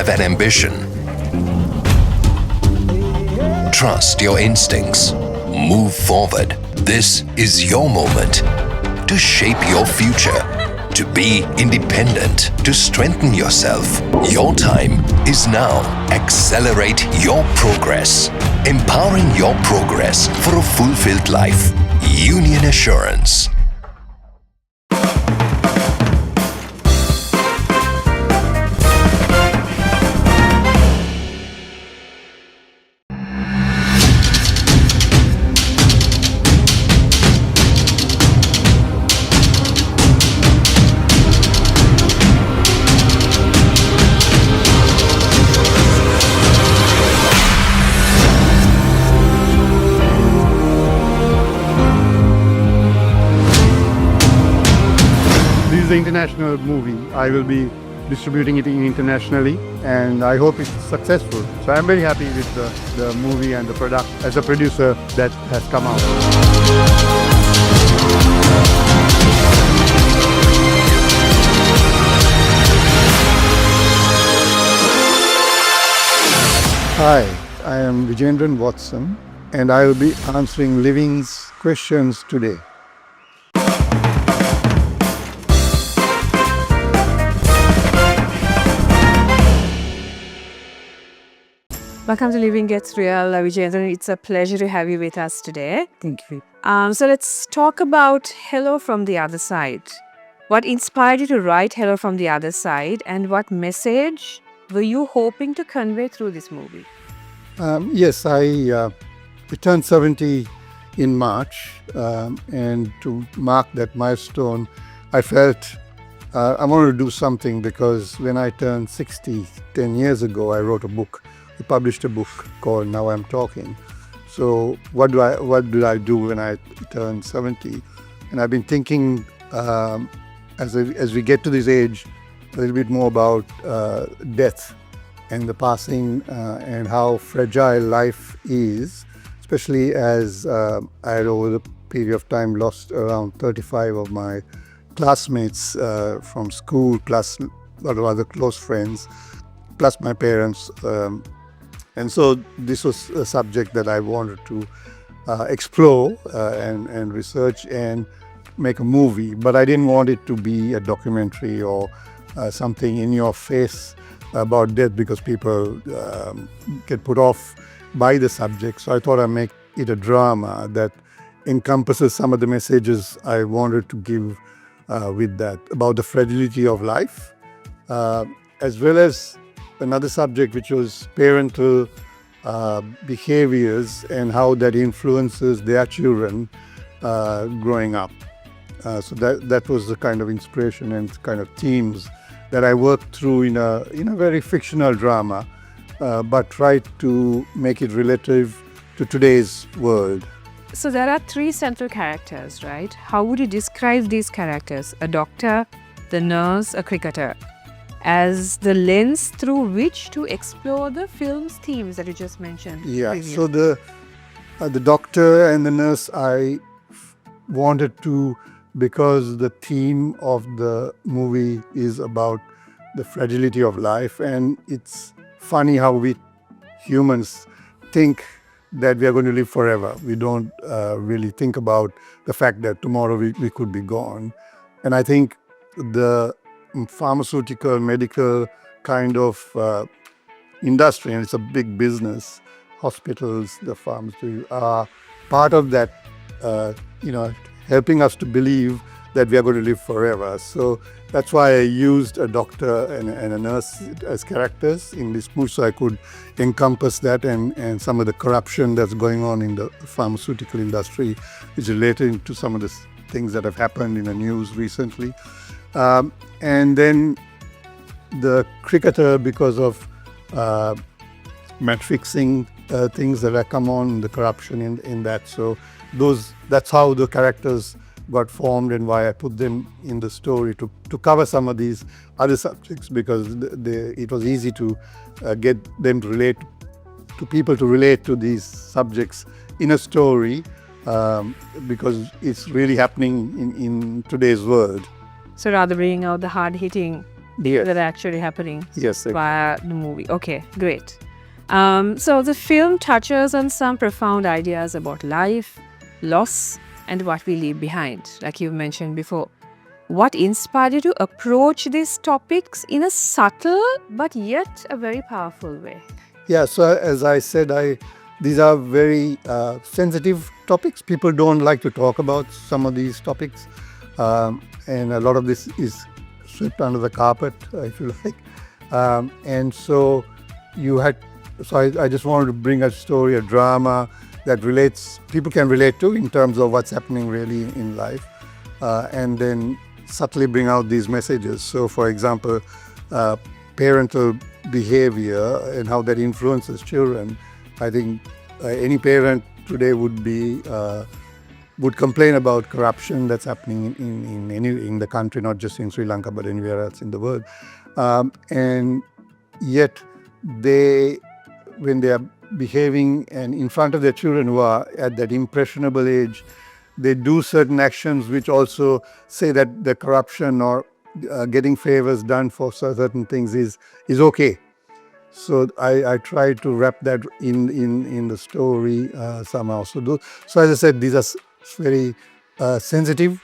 have an ambition? Trust your instincts. Move forward. This is your moment to shape your future, to be independent, to strengthen yourself. Your time is now. Accelerate your progress. Empowering your progress for a fulfilled life. Union Assurance. This is an international movie. I will be distributing it internationally and I hope it's successful. So I'm very happy with the movie and the product as a producer that has come out. Hi, I am Vijendran Watson and I will be answering Living's questions today. Welcome to Living Gets Real, Vijendran. It's a pleasure to have you with us today. Thank you. So let's talk about Hello from the Other Side. What inspired you to write Hello from the Other Side, and what message were you hoping to convey through this movie? Yes, I turned 70 in March, and to mark that milestone, I felt I wanted to do something because when I turned 60, 10 years ago, I wrote a book. I published a book called Now I'm Talking. So what did I do when I turned 70? And I've been thinking as we get to this age a little bit more about death and the passing and how fragile life is, especially as I had over the period of time lost around 35 of my classmates from school, plus a lot of other close friends, plus my parents. And so this was a subject that I wanted to explore and research and make a movie. But I didn't want it to be a documentary or something in your face about death because people get put off by the subject. So I thought I'd make it a drama that encompasses some of the messages I wanted to give with that, about the fragility of life, as well as another subject which was parental behaviors and how that influences their children growing up. So that was the kind of inspiration and kind of themes that I worked through in a very fictional drama, but tried to make it relative to today's world. So there are three central characters, right? How would you describe these characters? A doctor, the nurse, a cricketer, as the lens through which to explore the film's themes that you just mentioned. Yeah, previously. so the doctor and the nurse I wanted to, because the theme of the movie is about the fragility of life, and it's funny how we humans think that we are going to live forever. We don't really think about the fact that tomorrow we could be gone. And I think the pharmaceutical, medical kind of industry, and it's a big business, hospitals, the pharmacy are part of that, helping us to believe that we are going to live forever. So that's why I used a doctor and a nurse as characters in this movie, so I could encompass that and some of the corruption that's going on in the pharmaceutical industry, which is related to some of the things that have happened in the news recently. And then the cricketer, because of match fixing things that have come on, the corruption in that. So that's how the characters got formed and why I put them in the story to cover some of these other subjects, because it was easy to get them to relate to people, to relate to these subjects in a story, because it's really happening in today's world. So rather bringing out the hard-hitting Yes. that are actually happening Yes. via the movie. Okay, great. So the film touches on some profound ideas about life, loss, and what we leave behind, like you mentioned before. What inspired you to approach these topics in a subtle but yet a very powerful way? Yeah, so as I said, these are very sensitive topics. People don't like to talk about some of these topics, and a lot of this is swept under the carpet, if you like. And so you had, so I just wanted to bring a story, a drama that relates, people can relate to in terms of what's happening really in life, and then subtly bring out these messages. So, for example, parental behavior and how that influences children. I think any parent today would complain about corruption that's happening in the country, not just in Sri Lanka but anywhere else in the world. And yet when they are behaving and in front of their children who are at that impressionable age, they do certain actions which also say that the corruption or getting favors done for certain things is okay. So I try to wrap that in the story somehow. So as I said, these are very sensitive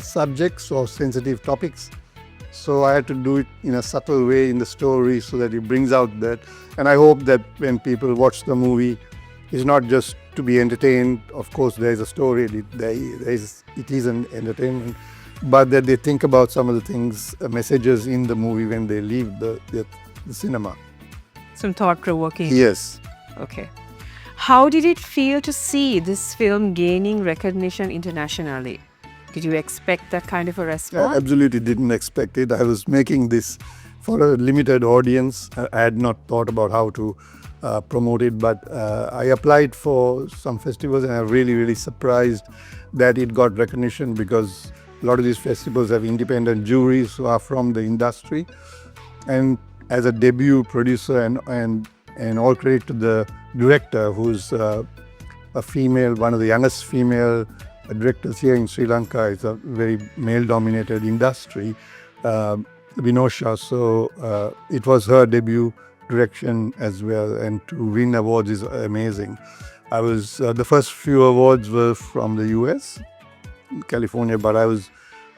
subjects or sensitive topics. So I had to do it in a subtle way in the story so that it brings out that. And I hope that when people watch the movie, it's not just to be entertained. Of course, there is a story. It is an entertainment, but that they think about some of the things, messages in the movie when they leave the cinema. Some thought-provoking. Yes. Okay. How did it feel to see this film gaining recognition internationally? Did you expect that kind of a response? I absolutely didn't expect it. I was making this for a limited audience. I had not thought about how to promote it, but I applied for some festivals and I'm really, really surprised that it got recognition, because a lot of these festivals have independent juries who are from the industry. And as a debut producer, and all credit to the director, who's a female, one of the youngest female directors here in Sri Lanka. It's a very male-dominated industry, Vinosha. So it was her debut direction as well, and to win awards is amazing. I was the first few awards were from the US, California, but I was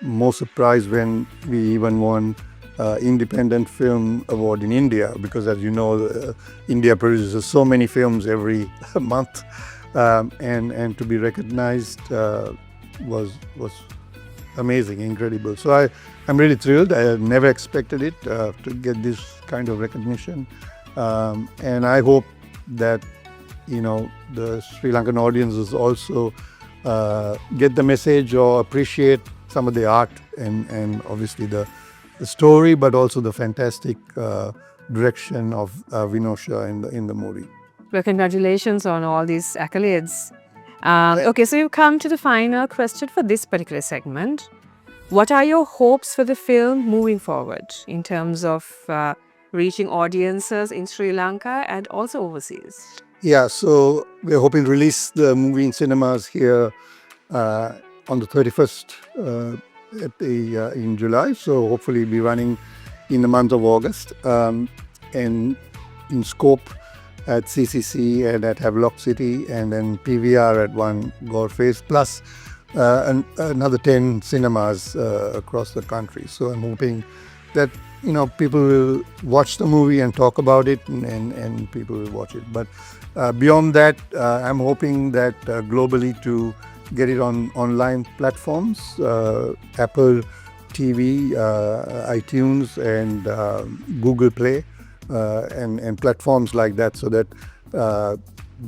more surprised when we even won Independent Film Award in India, because as you know, India produces so many films every month, and to be recognized was amazing, incredible. So I'm really thrilled. I never expected it to get this kind of recognition, and I hope that the Sri Lankan audiences also get the message or appreciate some of the art and obviously the story, but also the fantastic direction of Vinosha in the movie. Well, congratulations on all these accolades. Okay, so you've come to the final question for this particular segment. What are your hopes for the film moving forward in terms of reaching audiences in Sri Lanka and also overseas? Yeah, so we're hoping to release the movie in cinemas here on the 31st in July. So hopefully it'll be running in the month of August, and in scope at CCC and at Havelock City, and then PVR at one Goldface, plus another 10 cinemas across the country. So I'm hoping that people will watch the movie and talk about it, and people will watch it. But beyond that, I'm hoping that globally to get it on online platforms, Apple TV, iTunes, and Google Play, and platforms like that, so that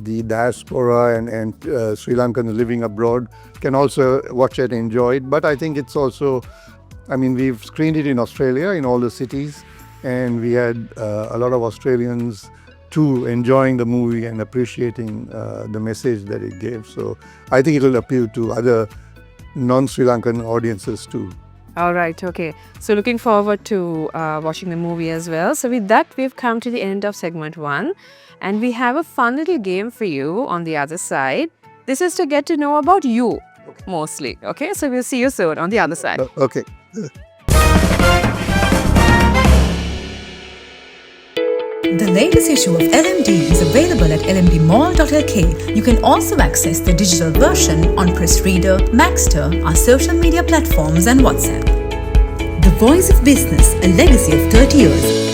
the diaspora and Sri Lankans living abroad can also watch it and enjoy it. But I think it's also, we've screened it in Australia, in all the cities, and we had a lot of Australians too enjoying the movie and appreciating the message that it gave. So I think it will appeal to other non-Sri Lankan audiences too. All right, okay. So looking forward to watching the movie as well. So with that, we've come to the end of segment 1. And we have a fun little game for you on the other side. This is to get to know about you, mostly. Okay, so we'll see you soon on the other side. Okay. latest issue of LMD is available at lmdmall.lk. You can also access the digital version on Press Reader, Maxter, our social media platforms and WhatsApp. The Voice of Business, a legacy of 30 years.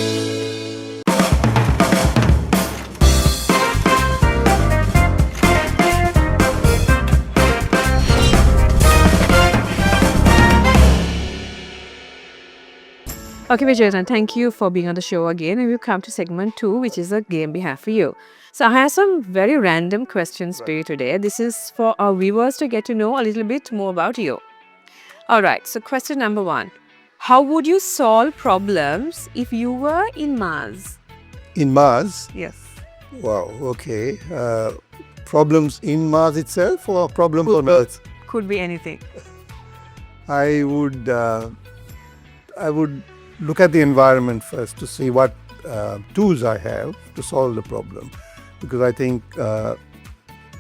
Okay, Vijendran, thank you for being on the show again. And we've come to segment 2, which is a game we have for you. So I have some very random questions for you today. This is for our viewers to get to know a little bit more about you. All right, so question number 1. How would you solve problems if you were in Mars? In Mars? Yes. Wow, okay. Problems in Mars itself or problems on Earth? Could be anything. I would look at the environment first to see what tools I have to solve the problem, because I think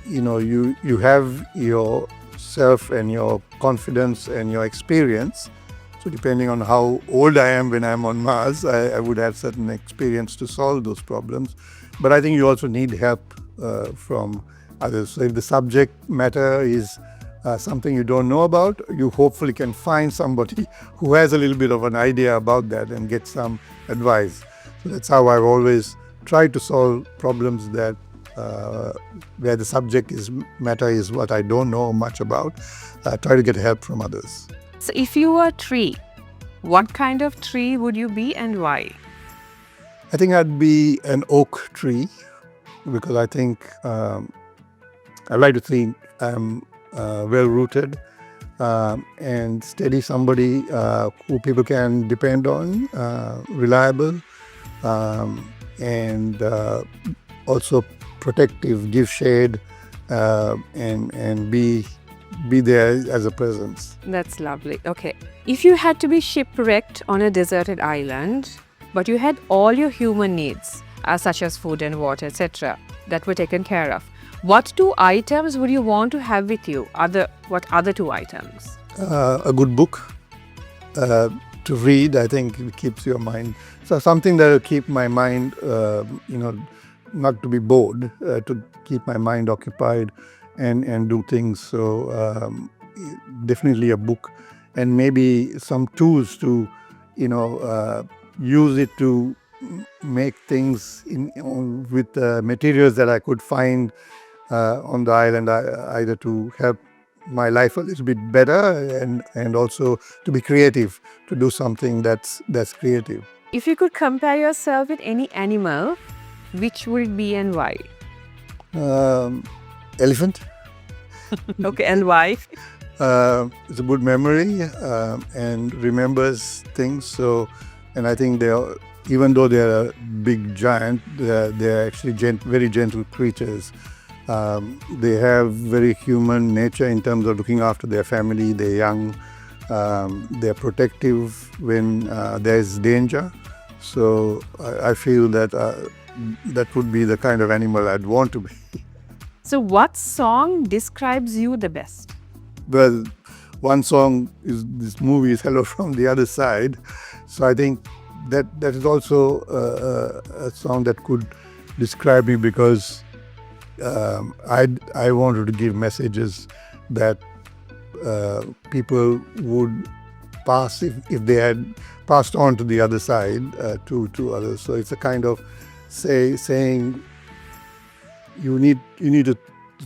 you have yourself and your confidence and your experience. So depending on how old I am when I'm on Mars, I would have certain experience to solve those problems. But I think you also need help from others. So if the subject matter is something you don't know about, you hopefully can find somebody who has a little bit of an idea about that and get some advice. So that's how I've always tried to solve problems that where the subject matter is what I don't know much about. Try to get help from others. So if you were a tree, what kind of tree would you be and why? I think I'd be an oak tree, because I think I like to think I'm well-rooted and steady, somebody who people can depend on, reliable, and also protective, give shade, and be there as a presence. That's lovely. Okay. If you had to be shipwrecked on a deserted island, but you had all your human needs, such as food and water, etc., that were taken care of, what 2 items would you want to have with you? What other 2 items? A good book to read. I think it keeps your mind. So something that will keep my mind, not to be bored, to keep my mind occupied and do things. So definitely a book, and maybe some tools to, use it to make things with materials that I could find on the island, either to help my life a little bit better and also to be creative, to do something that's creative. If you could compare yourself with any animal, which would it be and why? Elephant. Okay, and why? It's a good memory and remembers things. So, and I think even though they're a big giant, they're actually very gentle creatures. They have very human nature in terms of looking after their family. They're young. They're protective when there's danger. So I feel that that would be the kind of animal I'd want to be. So what song describes you the best? Well, one song is this movie is Hello from the Other Side. So I think that is also a song that could describe me, because I wanted to give messages that people would pass if they had passed on to the other side to others. So it's a kind of saying you need to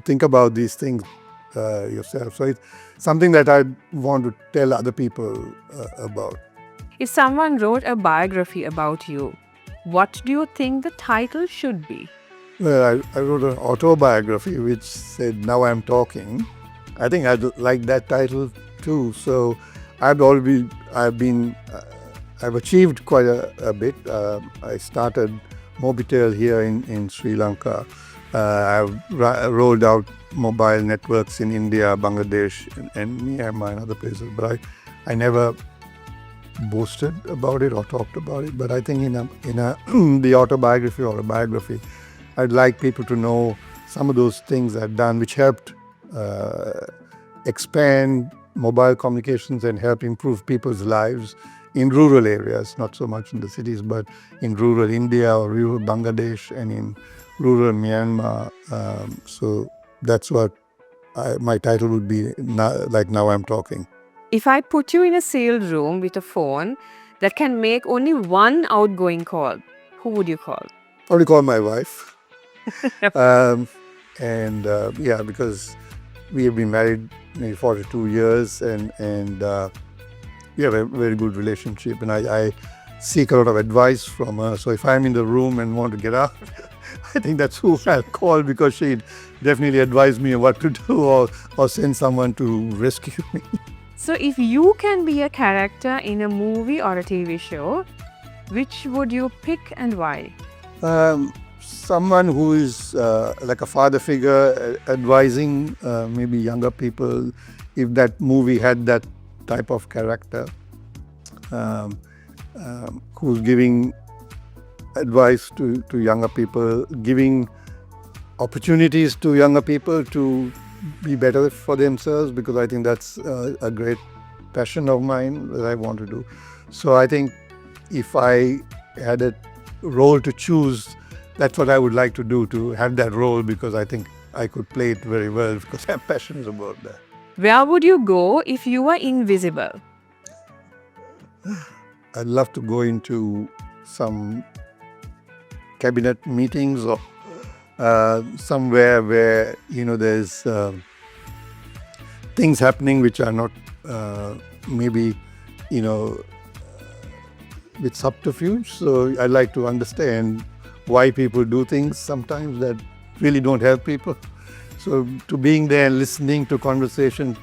think about these things yourself. So it's something that I want to tell other people about. If someone wrote a biography about you, what do you think the title should be? Well, I wrote an autobiography which said, "Now I'm Talking." I think I'd like that title too. So I've achieved quite a bit. I started Mobitel here in Sri Lanka. I've rolled out mobile networks in India, Bangladesh, and Myanmar and other places. But I never boasted about it or talked about it. But I think in the autobiography or a biography, I'd like people to know some of those things I've done which helped expand mobile communications and help improve people's lives in rural areas, not so much in the cities, but in rural India or rural Bangladesh and in rural Myanmar. So that's what my title would be, like Now I'm Talking. If I put you in a sealed room with a phone that can make only one outgoing call, who would you call? Probably call my wife. Yeah, because we have been married maybe 42 years and we have a very good relationship, and I seek a lot of advice from her. So if I'm in the room and want to get out, I think that's who I'll call, because she'd definitely advise me what to do or send someone to rescue me. So if you can be a character in a movie or a TV show, which would you pick and why? Someone who is like a father figure, advising maybe younger people, if that movie had that type of character, who's giving advice to younger people, giving opportunities to younger people to be better for themselves, because I think that's a great passion of mine that I want to do. So I think if I had a role to choose, that's what I would like to do, to have that role, because I think I could play it very well, because I'm passionate about that. Where would you go if you were invisible? I'd love to go into some cabinet meetings or somewhere where, there's things happening which are not maybe, with subterfuge. So I like to understand why people do things sometimes that really don't help people. So to being there and listening to conversation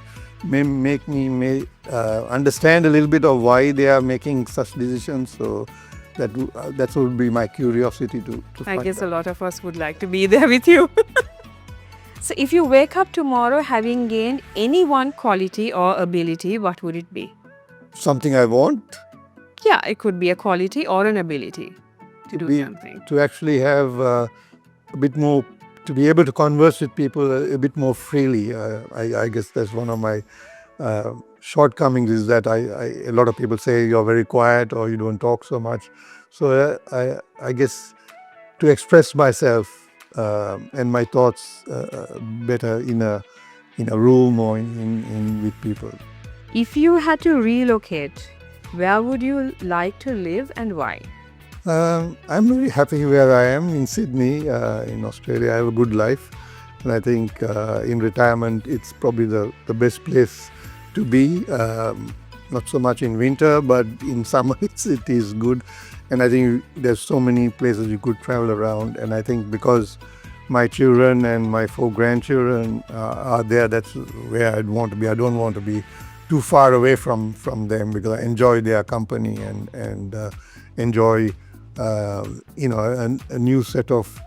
may make me understand a little bit of why they are making such decisions. So that would be my curiosity to I find guess out. a lot of us would like to be there with you. So if you wake up tomorrow having gained any one quality or ability, what would it be? Something I want Yeah, it could be a quality or an ability to do be something. to actually have a bit more, to be able to converse with people a bit more freely. I guess that's one of my shortcomings, is that a lot of people say you're very quiet or you don't talk so much. So I guess to express myself and my thoughts better in a room or in with people. If you had to relocate, where would you like to live and why? I'm very happy where I am in Sydney, in Australia. I have a good life, and I think in retirement it's probably the best place to be. Not so much in winter, but in summer it is good. And I think there's so many places you could travel around. And I think because my children and my 4 grandchildren are there, that's where I'd want to be. I don't want to be too far away from them, because I enjoy their company and enjoy a new set of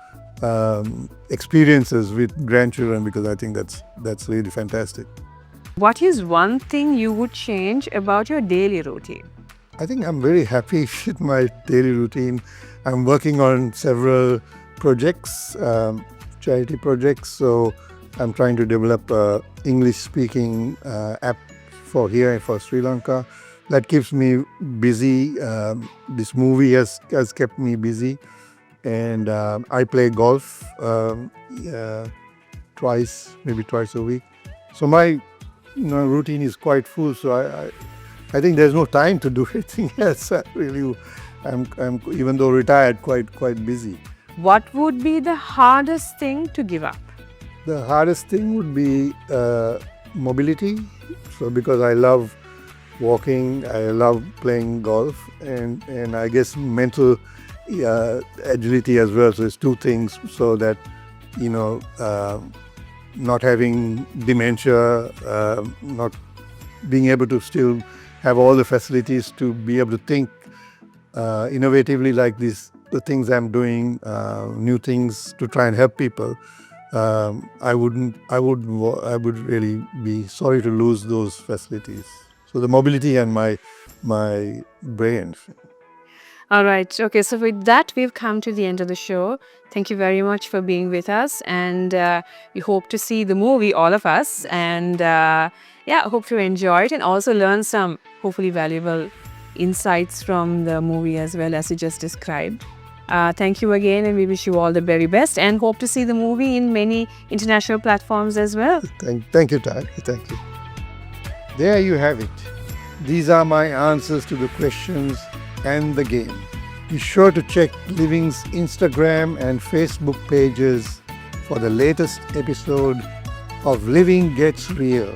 experiences with grandchildren, because I think that's really fantastic. What is one thing you would change about your daily routine? I think I'm very happy with my daily routine. I'm working on several projects, charity projects. So I'm trying to develop a English-speaking app for here, for Sri Lanka. That keeps me busy. This movie has kept me busy. And I play golf maybe twice a week. So my routine is quite full. So I think there's no time to do anything else. I'm even though retired, quite busy. What would be the hardest thing to give up? The hardest thing would be mobility. So because I love walking, I love playing golf, and I guess mental agility as well. So it's 2 things, so that not having dementia, not being able to still have all the facilities to be able to think innovatively, like the things I'm doing, new things to try and help people. I would really be sorry to lose those facilities. So the mobility and my brain. All right. Okay. So with that, we've come to the end of the show. Thank you very much for being with us. And we hope to see the movie, all of us. And I hope you enjoy it and also learn some hopefully valuable insights from the movie as well as you just described. Thank you again, and we wish you all the very best and hope to see the movie in many international platforms as well. Thank you, Tad. Thank you. There you have it. These are my answers to the questions and the game. Be sure to check Living's Instagram and Facebook pages for the latest episode of Living Gets Real.